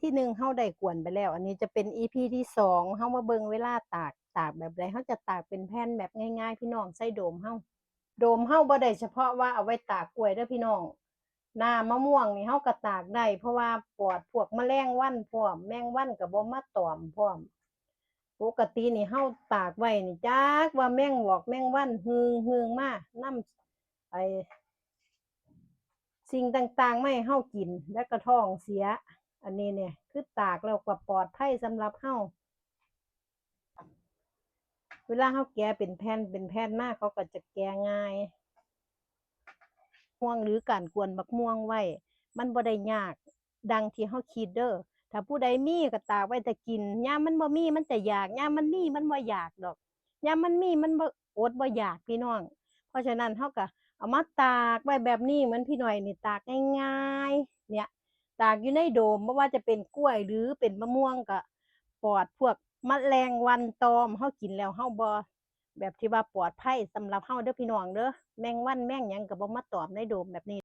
ที่หนึ่งเฮาได้กวนไปแล้วอันนี้จะเป็น EP ที่สองเฮามาเบิ่งเวลาตากแบบใดเฮาจะตากเป็นแผ่นแบบง่ายๆพี่น้องใส่โดมเฮาโดมเฮาบ่ได้เฉพาะว่าเอาไว้ตากกล้วยเด้อพี่น้องน้ามะม่วงนี่เฮาก็ตากได้เพราะว่าปลอดพวกแมลงวันพร้อมแมงวันก็บ่มาตอมพร้อมปกตินี่เฮาตากไว้นี่จักว่าแมงวอกแมงวันฮืงมานำไอ้สิ่งต่างๆมาให้เฮากินแล้วก็ท้องเสียอันนี้เนี่ยคือตากแล้วก็ปลอดภัยสำหรับเฮาเวลาเฮาแกะเป็นแผ่นมาเขาก็จะแกะง่ายม่วงหรือการกวนบักม่วงไว้มันบ่ได้ยากดังที่เฮาคิดเด้อถ้าผู้ใดมีก็ตากไว้แต่กินยามมันบ่มีมันจะอยากยามมันมีมันบ่อยากดอกยามมันมีมันบ่อดบ่อยากพี่น้องเพราะฉะนั้นเฮาก็เอามาตากไว้แบบนี้เหมือนพี่หน่อยนี่ตากง่ายๆเนี่ยตากอยู่ในโดมบ่ว่าจะเป็นกล้วยหรือเป็นมะม่วงก็ปลอดพวกแมลงวันตอมเฮากินแล้วเฮาบ่แบบที่ว่าปลอดภัยสำหรับเฮาเด้อพี่น้องเด้อแมงวันแมงหยังก็บ่มาตอมในโดมแบบนี้